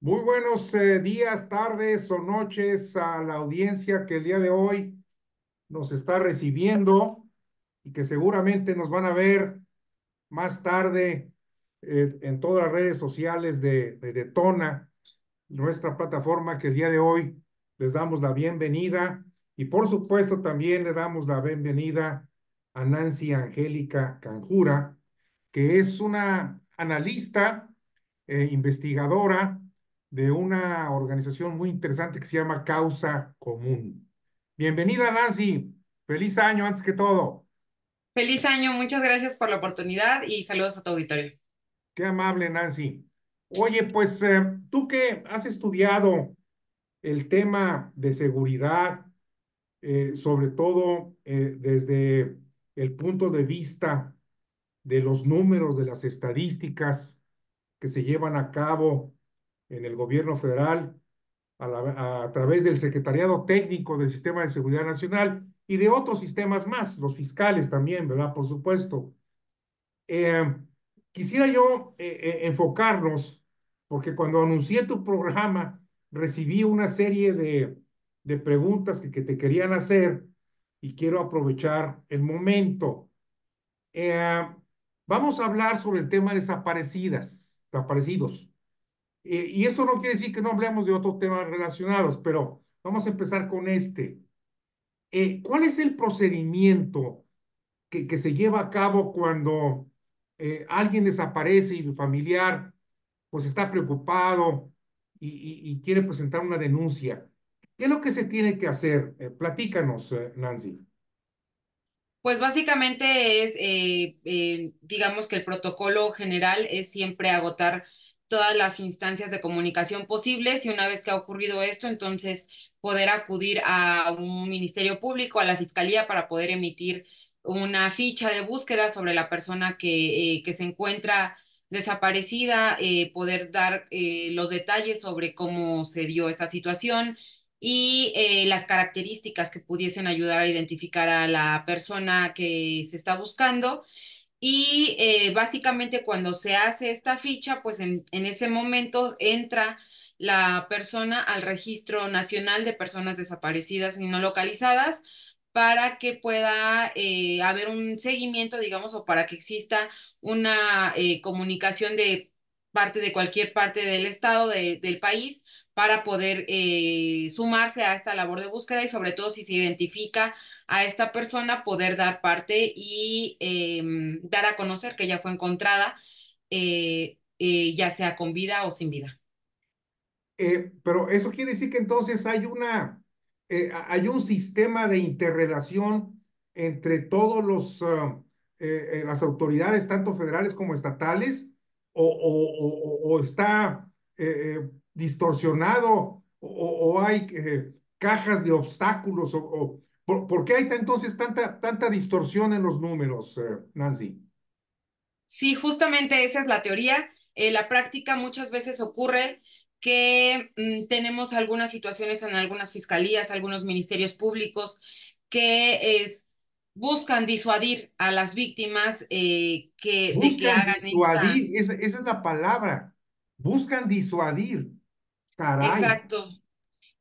Muy buenos días, tardes o noches a la audiencia que el día de hoy nos está recibiendo y que seguramente nos van a ver más tarde en todas las redes sociales de Detona, nuestra plataforma que el día de hoy les damos la bienvenida y por supuesto también le damos la bienvenida a Nancy Angélica Canjura, que es una analista, investigadora de una organización muy interesante que se llama Causa Común. Bienvenida, Nancy. Feliz año antes que todo. Feliz año, muchas gracias por la oportunidad y saludos a tu auditorio. Qué amable, Nancy. Oye, pues tú que has estudiado el tema de seguridad, sobre todo desde el punto de vista de los números, de las estadísticas que se llevan a cabo en el gobierno federal a través del Secretariado Técnico del Sistema de Seguridad Nacional y de otros sistemas más, los fiscales también, ¿verdad? Por supuesto. Eh, Quisiera yo enfocarnos, porque cuando anuncié tu programa, recibí una serie de preguntas que te querían hacer y quiero aprovechar el momento. Eh, Vamos a hablar sobre el tema de desaparecidos. Y esto no quiere decir que no hablemos de otros temas relacionados, pero vamos a empezar con este. ¿Cuál es el procedimiento que se lleva a cabo cuando alguien desaparece y el familiar pues está preocupado y quiere presentar una denuncia? ¿Qué es lo que se tiene que hacer? Platícanos, Nancy. Pues básicamente es, digamos que el protocolo general es siempre agotar todas las instancias de comunicación posibles y una vez que ha ocurrido esto, entonces poder acudir a un ministerio público, a la fiscalía, para poder emitir una ficha de búsqueda sobre la persona que se encuentra desaparecida, poder dar los detalles sobre cómo se dio esta situación y las características que pudiesen ayudar a identificar a la persona que se está buscando. Y básicamente cuando se hace esta ficha, pues en ese momento entra la persona al Registro Nacional de Personas Desaparecidas y No Localizadas para que pueda haber un seguimiento, digamos, o para que exista una comunicación de parte de cualquier parte del estado, del país, para poder sumarse a esta labor de búsqueda y sobre todo si se identifica a esta persona, poder dar parte y dar a conocer que ya fue encontrada, ya sea con vida o sin vida. Pero eso quiere decir que entonces hay un sistema de interrelación entre todos las autoridades, tanto federales como estatales, o está distorsionado, o hay cajas de obstáculos, ¿por qué hay entonces tanta distorsión en los números, Nancy? Sí, justamente esa es la teoría. La práctica muchas veces ocurre que tenemos algunas situaciones en algunas fiscalías, algunos ministerios públicos que buscan disuadir a las víctimas de que Buscan hagan esta. disuadir, esa es la palabra, buscan disuadir. Caray. Exacto.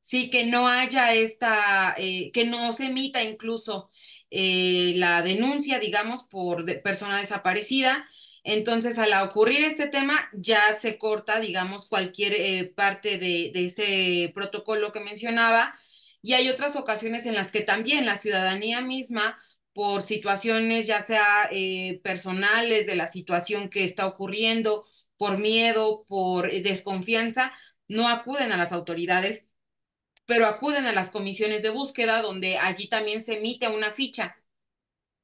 Sí, que no haya esta, que no se emita incluso la denuncia, digamos, por persona desaparecida. Entonces, al ocurrir este tema, ya se corta, digamos, cualquier parte de este protocolo que mencionaba. Y hay otras ocasiones en las que también la ciudadanía misma, por situaciones ya sea personales de la situación que está ocurriendo, por miedo, por desconfianza, no acuden a las autoridades, pero acuden a las comisiones de búsqueda, donde allí también se emite una ficha.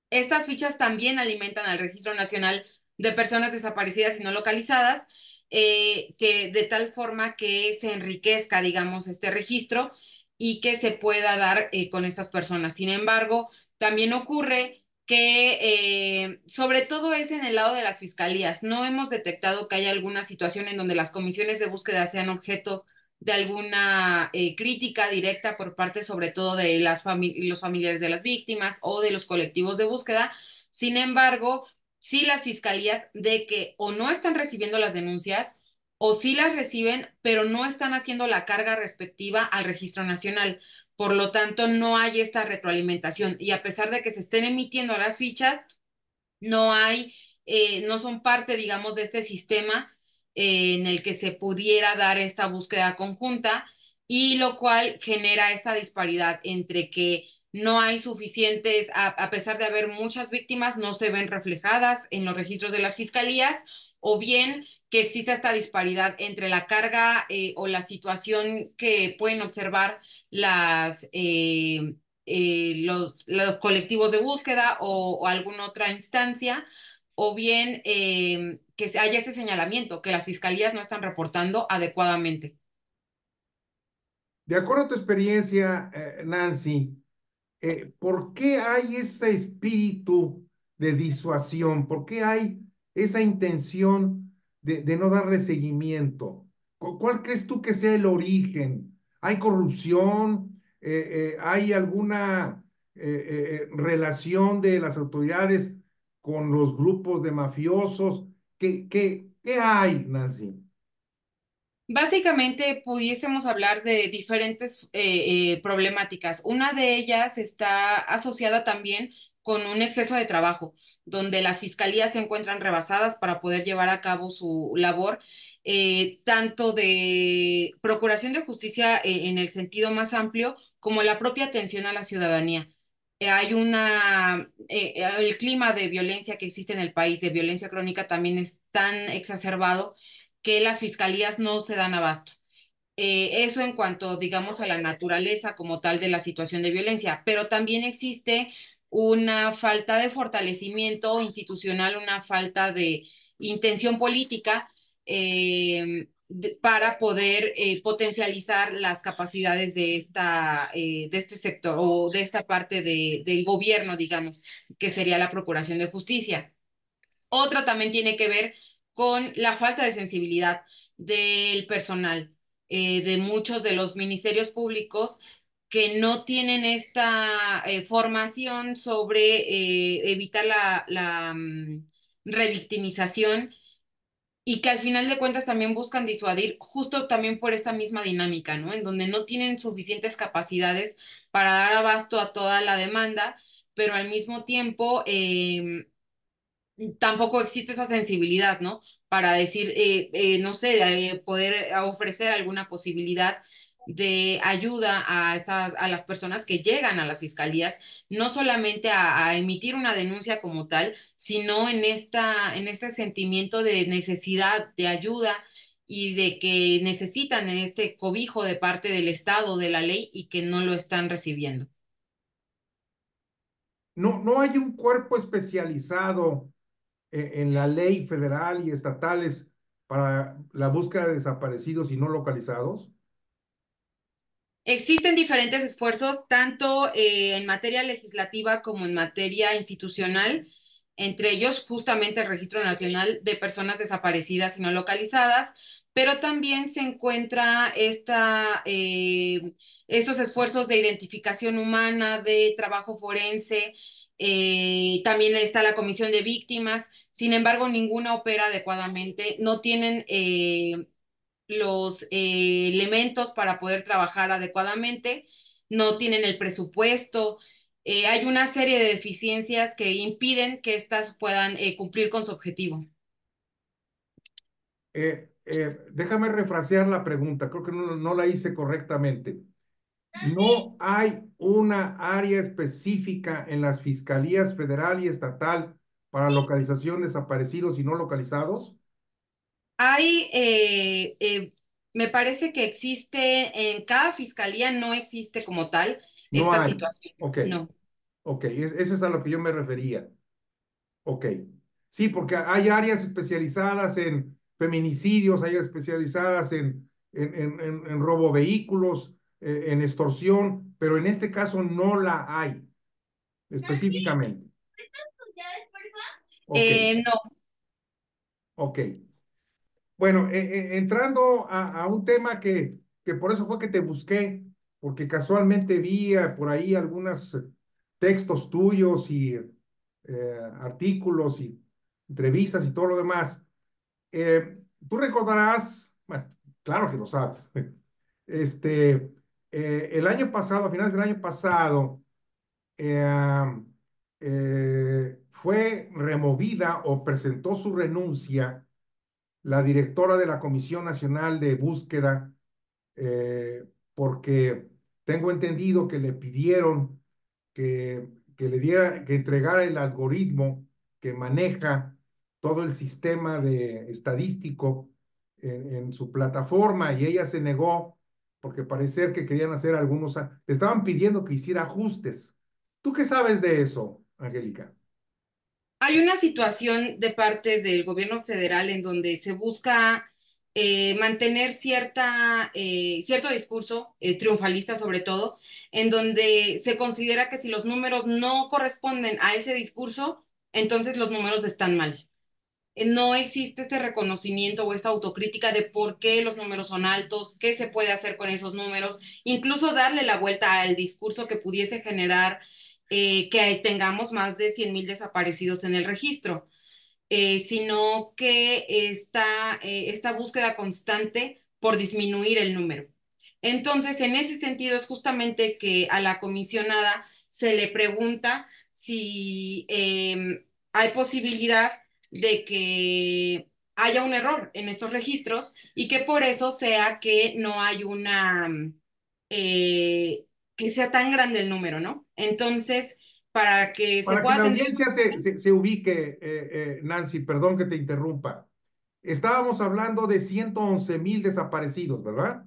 Estas fichas también alimentan al Registro Nacional de Personas Desaparecidas y No Localizadas, que de tal forma que se enriquezca, digamos, este registro y que se pueda dar con estas personas. Sin embargo, también ocurre que sobre todo es en el lado de las fiscalías. No hemos detectado que haya alguna situación en donde las comisiones de búsqueda sean objeto de alguna crítica directa por parte sobre todo de los familiares de las víctimas o de los colectivos de búsqueda. Sin embargo, sí las fiscalías de que o no están recibiendo las denuncias o sí las reciben, pero no están haciendo la carga respectiva al registro nacional. Por lo tanto, no hay esta retroalimentación. Y a pesar de que se estén emitiendo las fichas, no hay, no son parte, digamos, de este sistema en el que se pudiera dar esta búsqueda conjunta y lo cual genera esta disparidad entre que no hay suficientes, a pesar de haber muchas víctimas, no se ven reflejadas en los registros de las fiscalías, o bien que exista esta disparidad entre la carga o la situación que pueden observar los colectivos de búsqueda o alguna otra instancia, o bien que haya este señalamiento, que las fiscalías no están reportando adecuadamente. De acuerdo a tu experiencia, Nancy, ¿por qué hay ese espíritu de disuasión? ¿Por qué hay esa intención de no darle seguimiento? ¿Cuál crees tú que sea el origen? ¿Hay corrupción? ¿Hay alguna relación de las autoridades con los grupos de mafiosos? ¿Qué hay, Nancy? Básicamente, pudiésemos hablar de diferentes problemáticas. Una de ellas está asociada también con un exceso de trabajo, donde las fiscalías se encuentran rebasadas para poder llevar a cabo su labor, tanto de procuración de justicia en el sentido más amplio, como la propia atención a la ciudadanía. El clima de violencia que existe en el país, de violencia crónica, también es tan exacerbado que las fiscalías no se dan abasto. Eso en cuanto, digamos, a la naturaleza como tal de la situación de violencia, pero también existe una falta de fortalecimiento institucional, una falta de intención política para poder potencializar las capacidades de este sector o de esta parte del gobierno, digamos, que sería la Procuración de Justicia. Otra también tiene que ver con la falta de sensibilidad del personal, de muchos de los ministerios públicos que no tienen esta formación sobre evitar la revictimización y que al final de cuentas también buscan disuadir justo también por esta misma dinámica, ¿no? En donde no tienen suficientes capacidades para dar abasto a toda la demanda, pero al mismo tiempo tampoco existe esa sensibilidad, ¿no? Para decir, no sé, poder ofrecer alguna posibilidad de ayuda a las personas que llegan a las fiscalías, no solamente a emitir una denuncia como tal, sino en este sentimiento de necesidad de ayuda y de que necesitan este cobijo de parte del Estado, de la ley, y que no lo están recibiendo. No hay un cuerpo especializado en la ley federal y estatales para la búsqueda de desaparecidos y no localizados? Existen diferentes esfuerzos, tanto en materia legislativa como en materia institucional, entre ellos justamente el Registro Nacional de Personas Desaparecidas y No Localizadas, pero también se encuentra estos esfuerzos de identificación humana, de trabajo forense, también está la Comisión de Víctimas, sin embargo, ninguna opera adecuadamente, no tienen los elementos para poder trabajar adecuadamente, no tienen el presupuesto, hay una serie de deficiencias que impiden que éstas puedan cumplir con su objetivo. Déjame refrasear la pregunta, creo que no la hice correctamente. ¿No hay una área específica en las fiscalías federal y estatal para localización de desaparecidos y no localizados? Hay, me parece que existe, en cada fiscalía no existe como tal No esta hay. situación, Ok, no. ok, eso es a lo que yo me refería. Ok. Sí, porque hay áreas especializadas en feminicidios, hay áreas especializadas en robo vehículos, en extorsión, pero en este caso no la hay específicamente. Ok, No, ok. Bueno, entrando a un tema que por eso fue que te busqué, porque casualmente vi por ahí algunos textos tuyos y artículos y entrevistas y todo lo demás. Tú recordarás Bueno, claro que lo sabes. Este, el año pasado, a finales del año pasado, eh, fue removida o presentó su renuncia la directora de la Comisión Nacional de Búsqueda, porque tengo entendido que le pidieron que le diera, que entregara el algoritmo que maneja todo el sistema de estadístico en su plataforma y ella se negó porque parecer que querían hacer algunos, le estaban pidiendo que hiciera ajustes. ¿Tú qué sabes de eso, Angélica? Hay una situación de parte del gobierno federal en donde se busca mantener cierto discurso triunfalista sobre todo, en donde se considera que si los números no corresponden a ese discurso, entonces los números están mal. No existe este reconocimiento o esta autocrítica de por qué los números son altos, qué se puede hacer con esos números, incluso darle la vuelta al discurso que pudiese generar que tengamos más de 100,000 desaparecidos en el registro, sino que esta búsqueda constante por disminuir el número. Entonces, en ese sentido, es justamente que a la comisionada se le pregunta si hay posibilidad de que haya un error en estos registros y que por eso sea que no hay eh, que sea tan grande el número, ¿no? Entonces, para que se Para que pueda la atender audiencia esa situación, se ubique, Nancy, perdón que te interrumpa. Estábamos hablando de 111,000 desaparecidos, ¿verdad?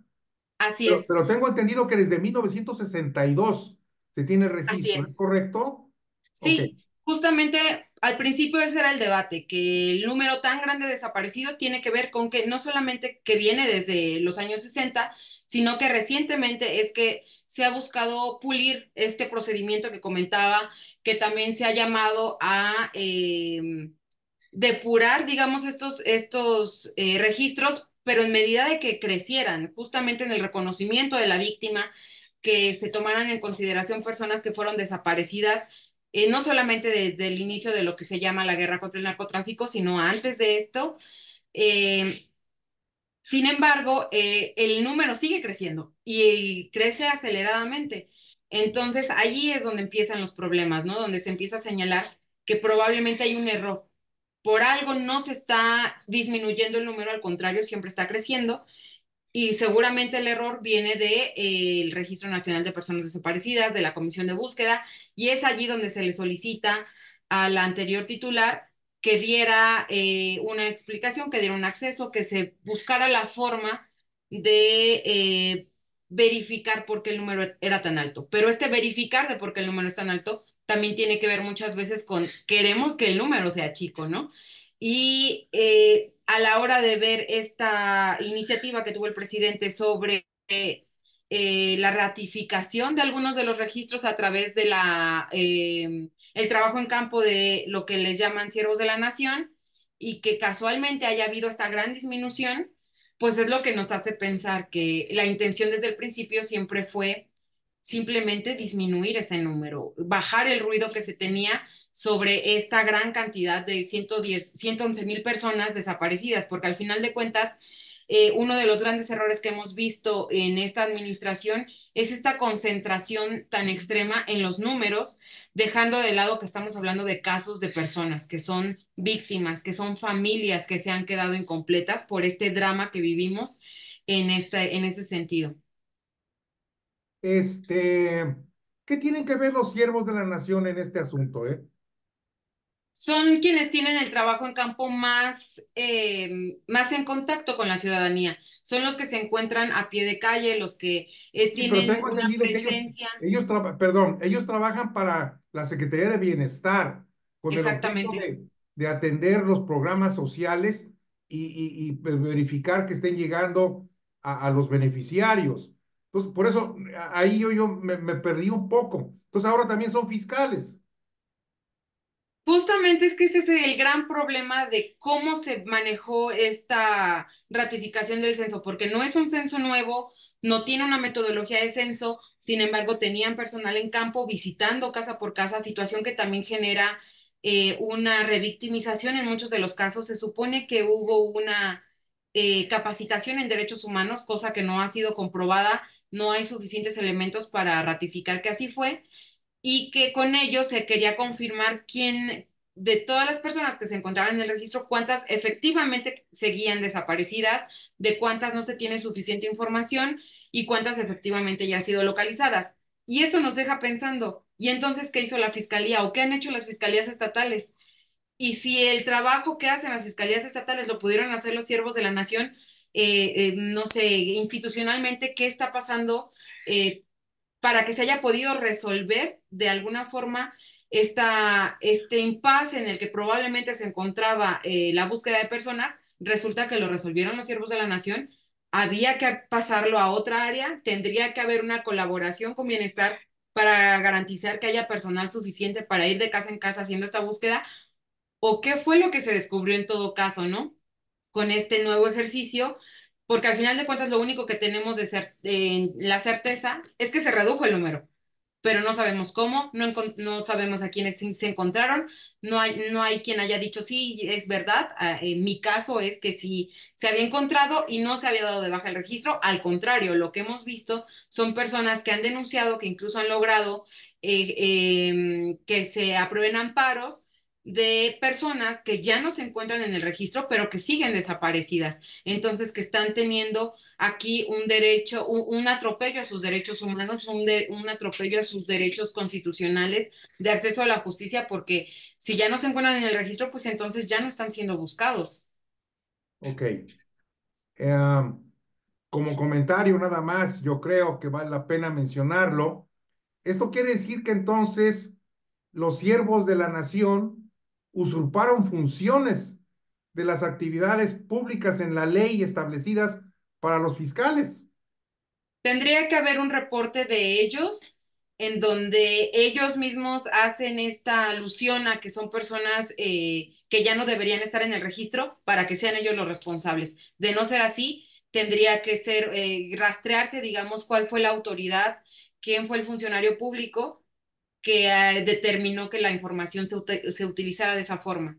así es. Pero tengo entendido que desde 1962 se tiene Así registro, ¿es es. correcto? Ok. Sí, justamente al principio ese era el debate, que el número tan grande de desaparecidos tiene que ver con que no solamente que viene desde los años 60, sino que recientemente es que se ha buscado pulir este procedimiento que comentaba, que también se ha llamado a depurar, digamos, estos registros, pero en medida de que crecieran, justamente en el reconocimiento de la víctima, que se tomaran en consideración personas que fueron desaparecidas, no solamente desde el inicio de lo que se llama la guerra contra el narcotráfico, sino antes de esto. Eh, Sin embargo, el número sigue creciendo y crece aceleradamente. Entonces, allí es donde empiezan los problemas, ¿no? Donde se empieza a señalar que probablemente hay un error. Por algo no se está disminuyendo el número, al contrario, siempre está creciendo. Y seguramente el error viene el Registro Nacional de Personas Desaparecidas, de la Comisión de Búsqueda, y es allí donde se le solicita a la anterior titular que diera una explicación, que diera un acceso, que se buscara la forma de verificar por qué el número era tan alto. Pero este verificar de por qué el número es tan alto también tiene que ver muchas veces con queremos que el número sea chico, ¿no? Y a la hora de ver esta iniciativa que tuvo el presidente sobre la ratificación de algunos de los registros a través de el trabajo en campo de lo que les llaman siervos de la nación y que casualmente haya habido esta gran disminución, pues es lo que nos hace pensar que la intención desde el principio siempre fue simplemente disminuir ese número, bajar el ruido que se tenía sobre esta gran cantidad de 111,000 personas desaparecidas, porque al final de cuentas, uno de los grandes errores que hemos visto en esta administración es esta concentración tan extrema en los números, dejando de lado que estamos hablando de casos de personas que son víctimas, que son familias que se han quedado incompletas por este drama que vivimos en ese sentido. Este, ¿Qué tienen que ver los siervos de la nación en este asunto, eh? Son quienes tienen el trabajo en campo más en contacto con la ciudadanía. Son los que se encuentran a pie de calle, los que Sí, pero tienen tengo una entendido que presencia. perdón, ellos trabajan para la Secretaría de Bienestar con el objeto Exactamente. de atender los programas sociales y verificar que estén llegando a los beneficiarios. Entonces, por eso ahí yo me perdí un poco. Entonces, ahora también son fiscales. Justamente es que ese es el gran problema de cómo se manejó esta ratificación del censo, porque no es un censo nuevo, no tiene una metodología de censo, sin embargo, tenían personal en campo visitando casa por casa, situación que también genera una revictimización en muchos de los casos. Se supone que hubo capacitación en derechos humanos, cosa que no ha sido comprobada, no hay suficientes elementos para ratificar que así fue, y que con ello se quería confirmar quién, de todas las personas que se encontraban en el registro, cuántas efectivamente seguían desaparecidas, de cuántas no se tiene suficiente información y cuántas efectivamente ya han sido localizadas. Y esto nos deja pensando, ¿y entonces qué hizo la fiscalía o qué han hecho las fiscalías estatales? Y si el trabajo que hacen las fiscalías estatales lo pudieron hacer los siervos de la nación, no sé, institucionalmente, ¿qué está pasando para que se haya podido resolver de alguna forma este impasse en el que probablemente se encontraba la búsqueda de personas? Resulta que lo resolvieron los siervos de la nación. Había que pasarlo a otra área, tendría que haber una colaboración con bienestar para garantizar que haya personal suficiente para ir de casa en casa haciendo esta búsqueda, o qué fue lo que se descubrió en todo caso, ¿no? Con este nuevo ejercicio, porque al final de cuentas lo único que tenemos de la certeza es que se redujo el número, pero no sabemos cómo, no sabemos a quiénes se encontraron, no hay quien haya dicho sí, es verdad. En mi caso es que sí se había encontrado y no se había dado de baja el registro. Al contrario, lo que hemos visto son personas que han denunciado, que incluso han logrado que se aprueben amparos de personas que ya no se encuentran en el registro, pero que siguen desaparecidas. Entonces, que están teniendo aquí un derecho, un atropello a sus derechos humanos, un atropello a sus derechos constitucionales de acceso a la justicia, porque si ya no se encuentran en el registro, pues entonces ya no están siendo buscados. Ok. Como comentario nada más, yo creo que vale la pena mencionarlo. Esto quiere decir que entonces los siervos de la nación usurparon funciones de las actividades públicas en la ley establecidas para los fiscales. Tendría que haber un reporte de ellos en donde ellos mismos hacen esta alusión a que son personas que ya no deberían estar en el registro para que sean ellos los responsables. De no ser así, tendría que ser rastrearse, digamos, cuál fue la autoridad, quién fue el funcionario público que determinó que la información se utilizara de esa forma.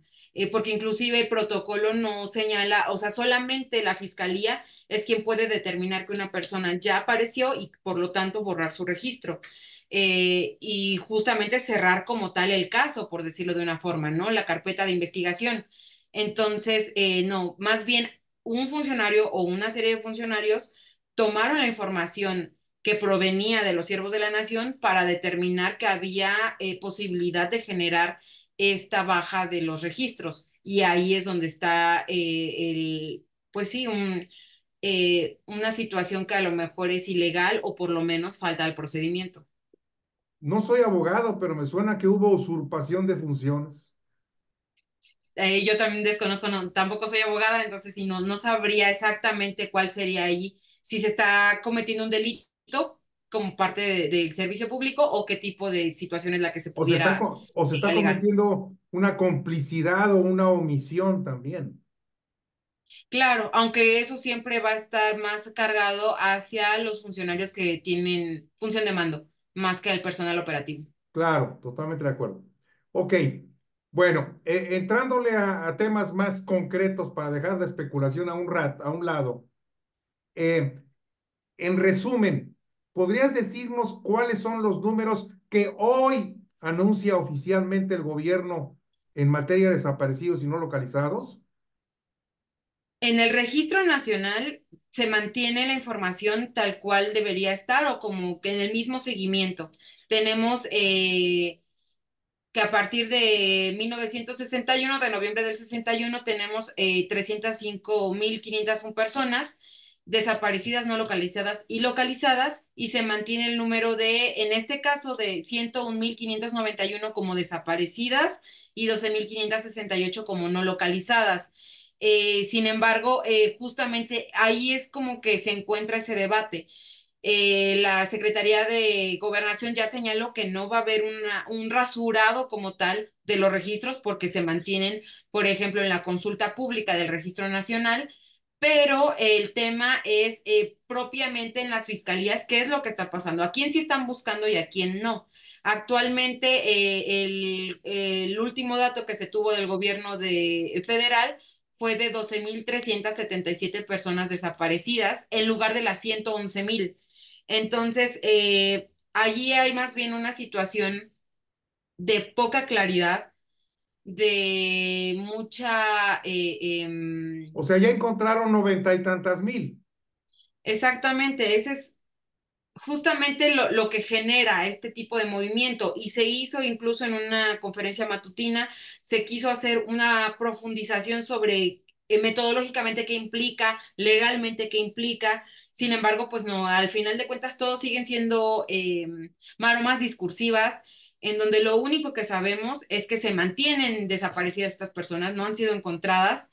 Porque inclusive el protocolo no señala, o sea, solamente la fiscalía es quien puede determinar que una persona ya apareció y por lo tanto borrar su registro. Y justamente cerrar como tal el caso, por decirlo de una forma, ¿no? La carpeta de investigación. Entonces, no, más bien un funcionario o una serie de funcionarios tomaron la información que provenía de los siervos de la nación para determinar que había posibilidad de generar esta baja de los registros. Y ahí es donde está pues sí, una situación que a lo mejor es ilegal o por lo menos falta el procedimiento. No soy abogado, pero me suena que hubo usurpación de funciones. Yo también desconozco, no, tampoco soy abogada, entonces sí, no sabría exactamente cuál sería ahí, si se está cometiendo un delito como parte del servicio público o qué tipo de situación es la que se pudiera O se está alegar. cometiendo una complicidad o una omisión también. Claro, aunque eso siempre va a estar más cargado hacia los funcionarios que tienen función de mando, más que al personal operativo. Claro, totalmente de acuerdo. Ok, bueno, entrándole a temas más concretos para dejar la especulación a un lado. eh, en resumen, ¿podrías decirnos cuáles son los números que hoy anuncia oficialmente el gobierno en materia de desaparecidos y no localizados? En el registro nacional se mantiene la información tal cual debería estar o como que en el mismo seguimiento. Tenemos que a partir de 1961, de noviembre del 61, tenemos 305.501 personas desaparecidas, no localizadas y localizadas, y se mantiene el número de, en este caso, de 101.591 como desaparecidas y 12.568 como no localizadas. Sin embargo, justamente ahí es como que se encuentra ese debate. La Secretaría de Gobernación ya señaló que no va a haber un rasurado como tal de los registros porque se mantienen, por ejemplo, en la consulta pública del Registro Nacional, pero el tema es propiamente en las fiscalías, qué es lo que está pasando, a quién sí están buscando y a quién no. Actualmente, el último dato que se tuvo del gobierno federal fue de 12.377 personas desaparecidas en lugar de las 111.000. Entonces, allí hay más bien una situación de poca claridad, de mucha... O sea, ya encontraron 90 y tantas mil. exactamente, ese es justamente lo que genera este tipo de movimiento y se hizo incluso en una conferencia matutina, se quiso hacer una profundización sobre metodológicamente qué implica, legalmente qué implica. Sin embargo, pues no, al final de cuentas todos siguen siendo maromas discursivas, en donde lo único que sabemos es que se mantienen desaparecidas estas personas, no han sido encontradas.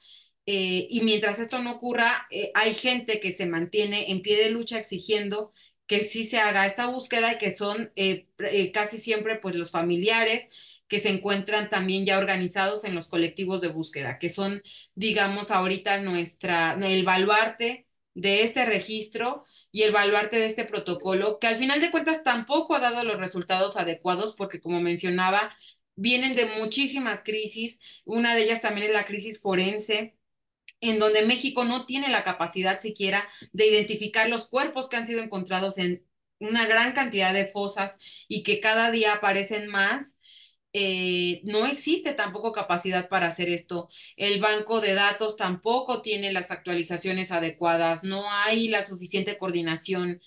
Y mientras esto no ocurra, hay gente que se mantiene en pie de lucha exigiendo que sí se haga esta búsqueda y que son casi siempre pues los familiares que se encuentran también ya organizados en los colectivos de búsqueda, que son, digamos, ahorita el baluarte de este registro y el baluarte de este protocolo, que al final de cuentas tampoco ha dado los resultados adecuados porque, como mencionaba, vienen de muchísimas crisis, una de ellas también es la crisis forense, en donde México no tiene la capacidad siquiera de identificar los cuerpos que han sido encontrados en una gran cantidad de fosas y que cada día aparecen más. No existe tampoco capacidad para hacer esto. El banco de datos tampoco tiene las actualizaciones adecuadas, no hay la suficiente coordinación.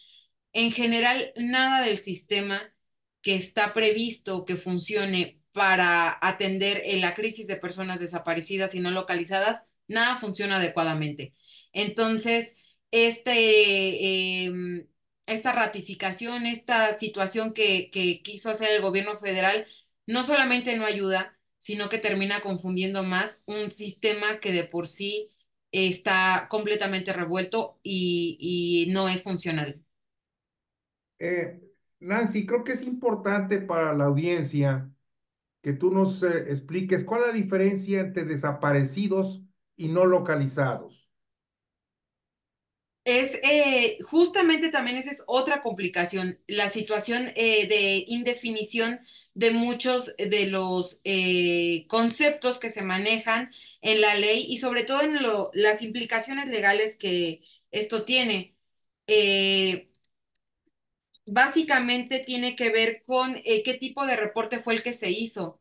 En general, nada del sistema que está previsto que funcione para atender en la crisis de personas desaparecidas y no localizadas, nada funciona adecuadamente. Entonces, esta ratificación, esta situación que quiso hacer el gobierno federal, no solamente no ayuda, sino que termina confundiendo más un sistema que de por sí está completamente revuelto y no es funcional. Eh, Nancy, creo que es importante para la audiencia que tú nos expliques cuál es la diferencia entre desaparecidos y no localizados. Es justamente también esa es otra complicación, la situación de indefinición de muchos de los conceptos que se manejan en la ley y sobre todo en las implicaciones legales que esto tiene. Eh, Básicamente tiene que ver con qué tipo de reporte fue el que se hizo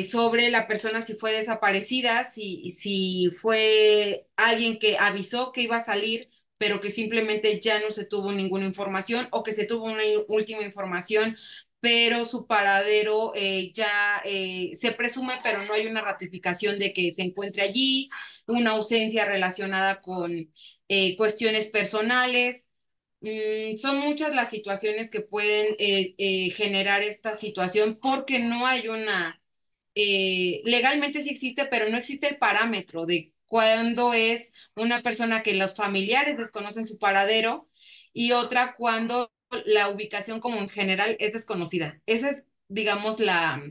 sobre la persona si fue desaparecida, si fue alguien que avisó que iba a salir, pero que simplemente ya no se tuvo ninguna información o que se tuvo una última información, pero su paradero ya se presume, pero no hay una ratificación de que se encuentre allí, una ausencia relacionada con cuestiones personales. Son muchas las situaciones que pueden generar esta situación porque no hay una legalmente sí existe, pero no existe el parámetro de cuándo es una persona que los familiares desconocen su paradero y otra cuando la ubicación como en general es desconocida. Esa es, digamos, la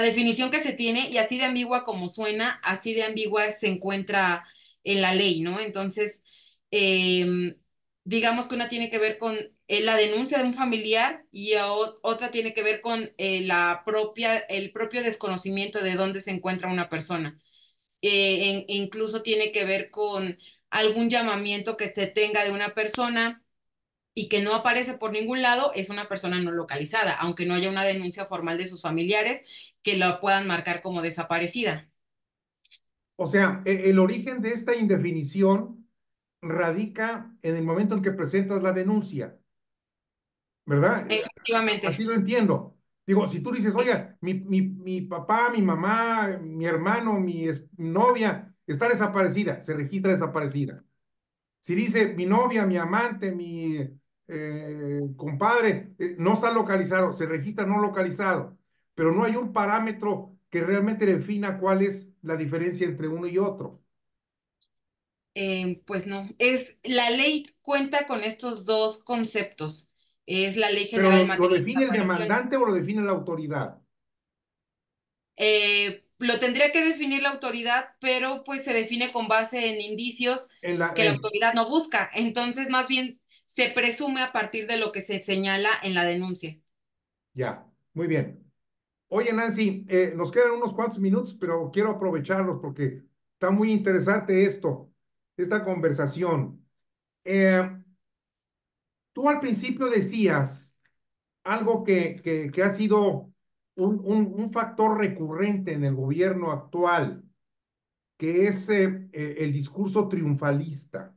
definición que se tiene y así de ambigua como suena, así de ambigua se encuentra en la ley, ¿no? Entonces, eh, digamos que una tiene que ver con la denuncia de un familiar y otra tiene que ver con el propio desconocimiento de dónde se encuentra una persona. Incluso tiene que ver con algún llamamiento que se tenga de una persona y que no aparece por ningún lado, es una persona no localizada, aunque no haya una denuncia formal de sus familiares que la puedan marcar como desaparecida. O sea, el origen de esta indefinición radica en el momento en que presentas la denuncia, ¿verdad? Efectivamente. Así lo entiendo. Digo, si tú dices, oye, mi papá, mi mamá, mi hermano, novia está desaparecida, se registra desaparecida. Si dice mi novia, mi amante, mi compadre, no está localizado, se registra no localizado, pero no hay un parámetro que realmente defina cuál es la diferencia entre uno y otro. Pues no, la ley cuenta con estos dos conceptos. Es la Ley Pero General en lo materia de define el desaparición. demandante o lo define la autoridad. Lo tendría que definir la autoridad, pero pues se define con base en indicios En la, que la autoridad no busca. Entonces, más bien se presume a partir de lo que se señala en la denuncia. ya, muy bien. Oye, Nancy, nos quedan unos cuantos minutos, pero quiero aprovecharlos porque Está muy interesante esto, esta conversación. Eh, Tú al principio decías algo que ha sido un factor recurrente en el gobierno actual, que es el discurso triunfalista,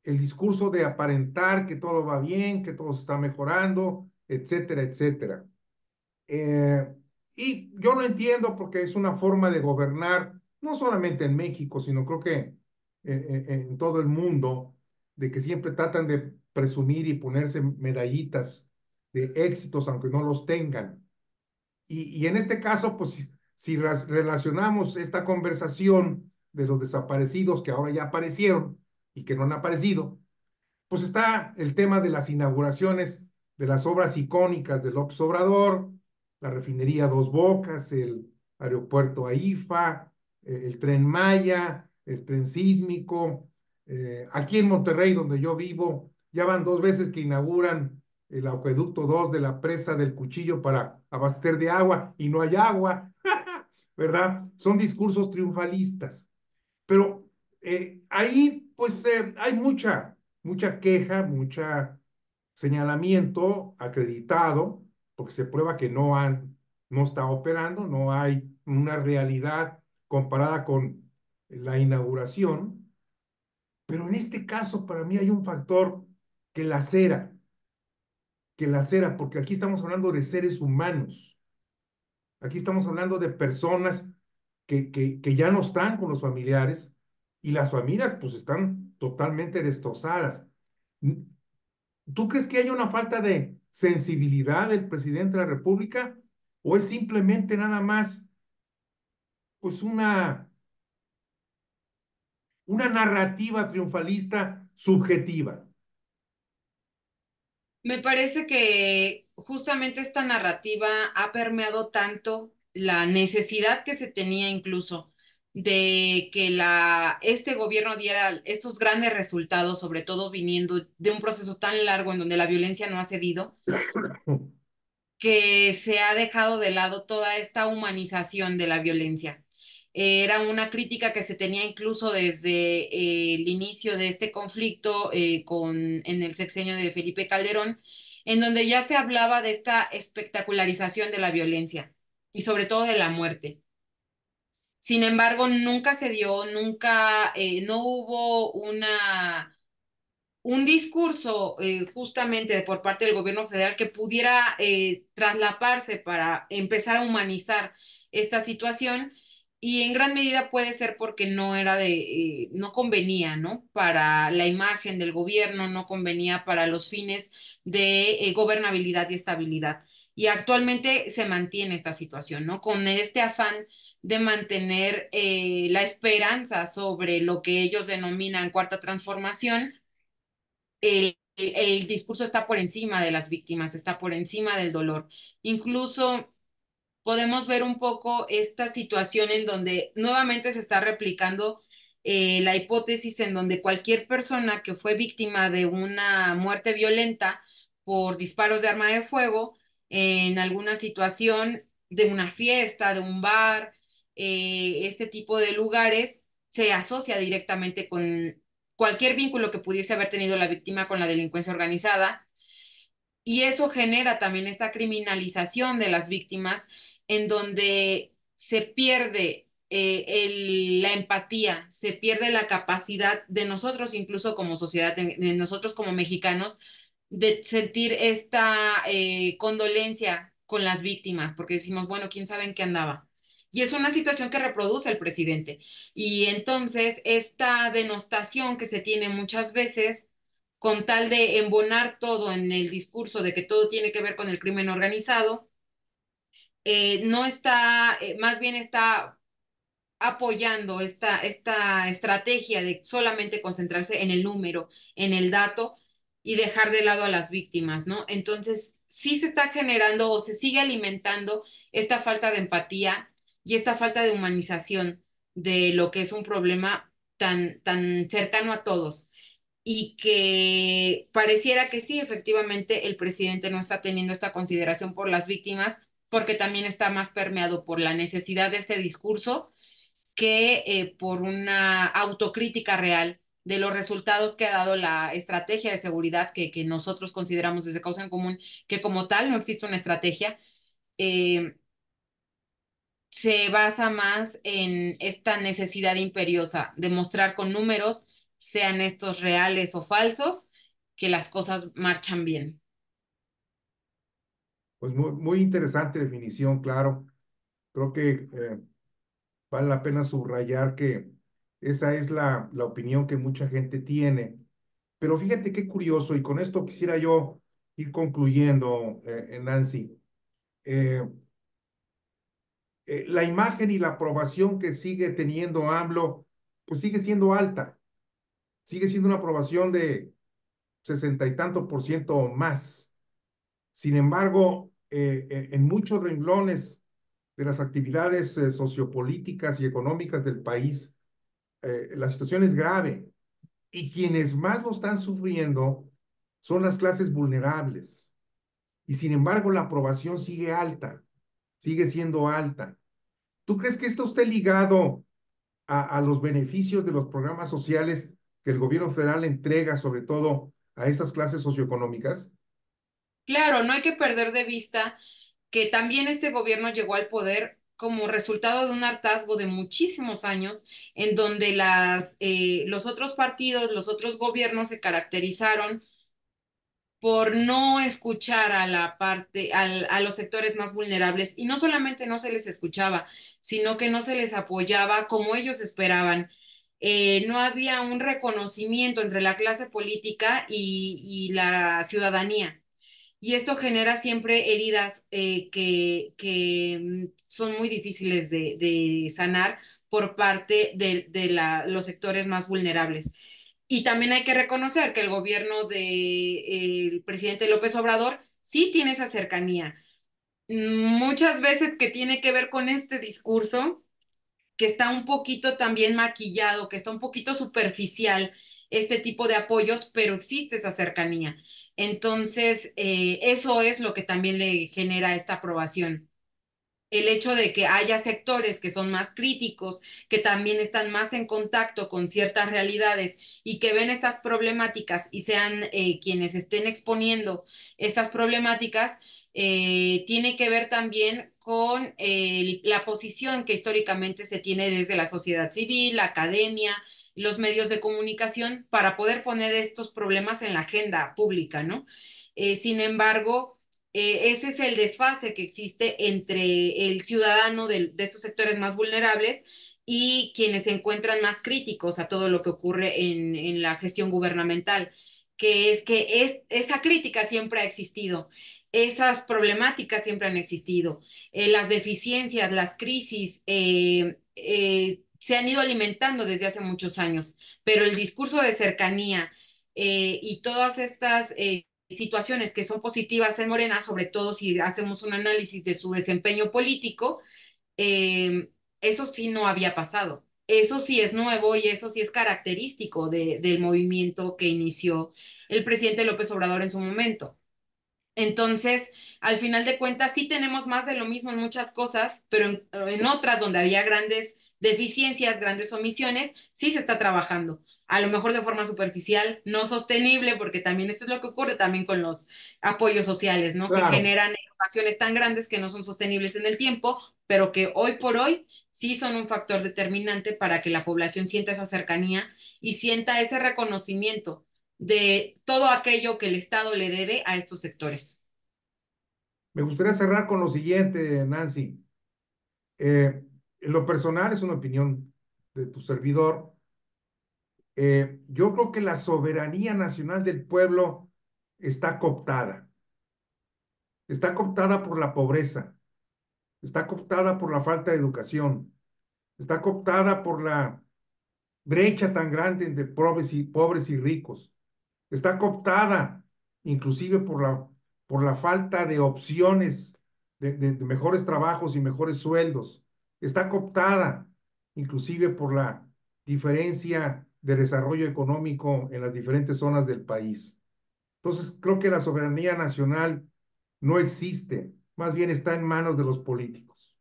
el discurso de aparentar que todo va bien, que todo se está mejorando, etcétera, etcétera. Eh, y yo lo entiendo porque es una forma de gobernar, no solamente en México, sino creo que en todo el mundo, de que siempre tratan de presumir y ponerse medallitas de éxitos, aunque no los tengan. Y en este caso, pues si relacionamos esta conversación de los desaparecidos que ahora ya aparecieron y que no han aparecido, pues está el tema de las inauguraciones de las obras icónicas de López Obrador, la refinería Dos Bocas, el aeropuerto AIFA, el tren Maya, el tren sísmico. Aquí en Monterrey, donde yo vivo, ya van 2 veces que inauguran el acueducto 2 de la presa del Cuchillo para abastecer de agua y no hay agua, ¿verdad? Son discursos triunfalistas. Pero ahí pues hay mucha queja, mucha señalamiento acreditado, porque se prueba que no está operando, no hay una realidad comparada con la inauguración. Pero en este caso para mí hay un factor que lacera, porque aquí estamos hablando de seres humanos. Aquí estamos hablando de personas que ya no están con los familiares y las familias pues están totalmente destrozadas. ¿Tú crees que hay una falta de sensibilidad del presidente de la República o es simplemente nada más pues una narrativa triunfalista subjetiva? Me parece que justamente esta narrativa ha permeado tanto la necesidad que se tenía incluso de que este gobierno diera estos grandes resultados, sobre todo viniendo de un proceso tan largo en donde la violencia no ha cedido, que se ha dejado de lado toda esta humanización de la violencia. Era una crítica que se tenía incluso desde el inicio de este conflicto en el sexenio de Felipe Calderón, en donde ya se hablaba de esta espectacularización de la violencia y sobre todo de la muerte. Sin embargo, nunca se dio, nunca, no hubo un discurso justamente por parte del gobierno federal que pudiera traslaparse para empezar a humanizar esta situación y en gran medida puede ser porque no era no convenía, ¿no? Para la imagen del gobierno, no convenía para los fines de gobernabilidad y estabilidad. Y actualmente se mantiene esta situación, ¿no? Con este afán de mantener la esperanza sobre lo que ellos denominan cuarta transformación, el discurso está por encima de las víctimas, está por encima del dolor. Incluso podemos ver un poco esta situación en donde nuevamente se está replicando la hipótesis en donde cualquier persona que fue víctima de una muerte violenta por disparos de arma de fuego, en alguna situación de una fiesta, de un bar, este tipo de lugares, se asocia directamente con cualquier vínculo que pudiese haber tenido la víctima con la delincuencia organizada y eso genera también esta criminalización de las víctimas en donde se pierde la empatía, se pierde la capacidad de nosotros, incluso como sociedad, de nosotros como mexicanos, de sentir esta condolencia con las víctimas, porque decimos, bueno, quién sabe en qué andaba. Y es una situación que reproduce el presidente. Y entonces esta denostación que se tiene muchas veces con tal de embonar todo en el discurso de que todo tiene que ver con el crimen organizado, no está, más bien está apoyando esta estrategia de solamente concentrarse en el número, en el dato y dejar de lado a las víctimas, ¿no? Entonces, sí se está generando o se sigue alimentando esta falta de empatía y esta falta de humanización de lo que es un problema tan cercano a todos y que pareciera que sí, efectivamente, el presidente no está teniendo esta consideración por las víctimas porque también está más permeado por la necesidad de este discurso que por una autocrítica real de los resultados que ha dado la estrategia de seguridad que nosotros consideramos desde Causa en Común, que como tal no existe una estrategia, eh, se basa más en esta necesidad imperiosa de mostrar con números, sean estos reales o falsos, que las cosas marchan bien. Pues muy interesante definición, claro. Creo que vale la pena subrayar que esa es la opinión que mucha gente tiene. Pero fíjate qué curioso, y con esto quisiera yo ir concluyendo, Nancy. Eh, la imagen y la aprobación que sigue teniendo AMLO, pues sigue siendo alta, sigue siendo una aprobación de 60 y tanto % o más. Sin embargo, en muchos renglones de las actividades sociopolíticas y económicas del país, la situación es grave y quienes más lo están sufriendo son las clases vulnerables. Y sin embargo, la aprobación sigue alta, sigue siendo alta. ¿Tú crees que esto esté ligado a los beneficios de los programas sociales que el gobierno federal entrega, sobre todo a estas clases socioeconómicas? Claro, no hay que perder de vista que también este gobierno llegó al poder como resultado de un hartazgo de muchísimos años en donde los otros partidos, los otros gobiernos se caracterizaron por no escuchar a a los sectores más vulnerables y no solamente no se les escuchaba, sino que no se les apoyaba como ellos esperaban. No había un reconocimiento entre la clase política y la ciudadanía. Y esto genera siempre heridas que son muy difíciles de sanar por parte de los sectores más vulnerables. Y también hay que reconocer que el gobierno del presidente López Obrador sí tiene esa cercanía. Muchas veces que tiene que ver con este discurso que está un poquito también maquillado, que está un poquito superficial este tipo de apoyos, pero existe esa cercanía. Entonces, eso es lo que también le genera esta aprobación. El hecho de que haya sectores que son más críticos, que también están más en contacto con ciertas realidades y que ven estas problemáticas y sean quienes estén exponiendo estas problemáticas, tiene que ver también con la posición que históricamente se tiene desde la sociedad civil, la academia, los medios de comunicación para poder poner estos problemas en la agenda pública, ¿no? Sin embargo, ese es el desfase que existe entre el ciudadano de estos sectores más vulnerables y quienes se encuentran más críticos a todo lo que ocurre en la gestión gubernamental, que es esa crítica siempre ha existido, esas problemáticas siempre han existido, las deficiencias, las crisis se han ido alimentando desde hace muchos años, pero el discurso de cercanía y todas estas situaciones que son positivas en Morena, sobre todo si hacemos un análisis de su desempeño político, eso sí no había pasado. Eso sí es nuevo y eso sí es característico del movimiento que inició el presidente López Obrador en su momento. Entonces, al final de cuentas, sí tenemos más de lo mismo en muchas cosas, pero en otras donde había grandes deficiencias, grandes omisiones, sí se está trabajando. A lo mejor de forma superficial, no sostenible, porque también esto es lo que ocurre también con los apoyos sociales, ¿no? Que Claro, generan erogaciones tan grandes que no son sostenibles en el tiempo, pero que hoy por hoy sí son un factor determinante para que la población sienta esa cercanía y sienta ese reconocimiento de todo aquello que el Estado le debe a estos sectores. me gustaría cerrar con lo siguiente, Nancy. En lo personal, es una opinión de tu servidor. Yo creo que la soberanía nacional del pueblo está cooptada. Está cooptada por la pobreza, está cooptada por la falta de educación, está cooptada por la brecha tan grande entre pobres y ricos, está cooptada inclusive por la falta de opciones de mejores trabajos y mejores sueldos, está cooptada inclusive por la diferencia de desarrollo económico en las diferentes zonas del país. Entonces, creo que la soberanía nacional no existe, más bien está en manos de los políticos.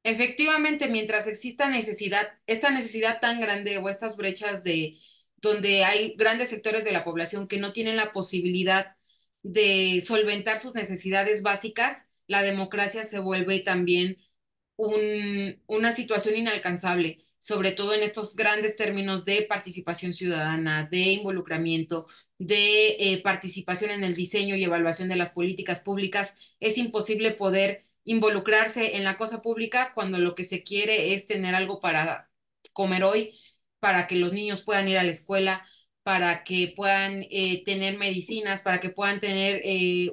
Efectivamente, mientras exista necesidad, esta necesidad tan grande o estas brechas de donde hay grandes sectores de la población que no tienen la posibilidad de solventar sus necesidades básicas, la democracia se vuelve también una situación inalcanzable, sobre todo en estos grandes términos de participación ciudadana, de involucramiento, de participación en el diseño y evaluación de las políticas públicas. Es imposible poder involucrarse en la cosa pública cuando lo que se quiere es tener algo para comer hoy, para que los niños puedan ir a la escuela, para que puedan tener medicinas, para que puedan tener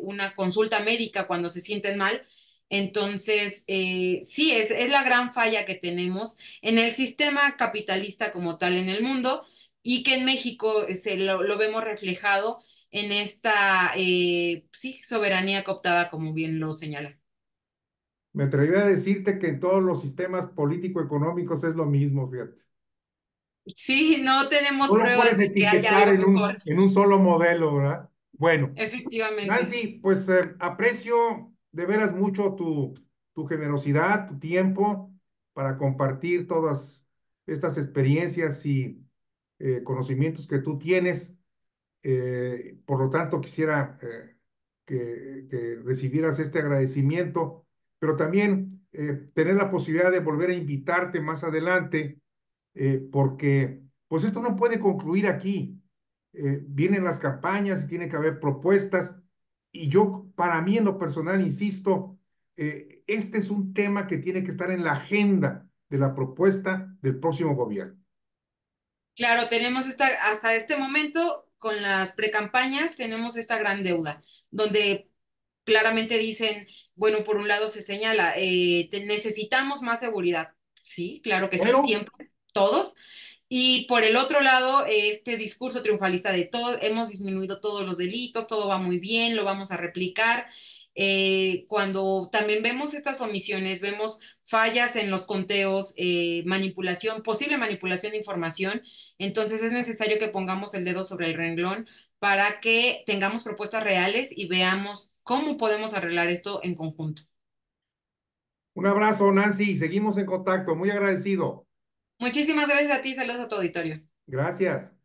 una consulta médica cuando se sienten mal. Entonces, sí, es la gran falla que tenemos en el sistema capitalista como tal en el mundo y que en México lo vemos reflejado en esta, sí, soberanía cooptada, como bien lo señala. Me atrevería a decirte que en todos los sistemas político-económicos es lo mismo, fíjate. Sí, no tenemos No lo pruebas puedes de que haya etiquetar algo mejor, en un solo modelo, ¿verdad? Bueno, efectivamente. Nancy, pues aprecio de veras mucho tu generosidad, tu tiempo para compartir todas estas experiencias y conocimientos que tú tienes. Por lo tanto, quisiera que recibieras este agradecimiento, pero también tener la posibilidad de volver a invitarte más adelante, porque pues esto no puede concluir aquí. Vienen las campañas y tiene que haber propuestas, y yo, para mí en lo personal, insisto, este es un tema que tiene que estar en la agenda de la propuesta del próximo gobierno. Claro, tenemos esta, hasta este momento, con las precampañas, tenemos esta gran deuda, donde claramente dicen, bueno, por un lado se señala, necesitamos más seguridad. Sí, claro que sí, Pero siempre, todos. Y por el otro lado, este discurso triunfalista de todo, hemos disminuido todos los delitos, todo va muy bien, lo vamos a replicar. Cuando también vemos estas omisiones, vemos fallas en los conteos, manipulación, posible manipulación de información, entonces es necesario que pongamos el dedo sobre el renglón para que tengamos propuestas reales y veamos cómo podemos arreglar esto en conjunto. un abrazo, Nancy, seguimos en contacto, muy agradecido. Muchísimas gracias a ti, saludos a tu auditorio. Gracias.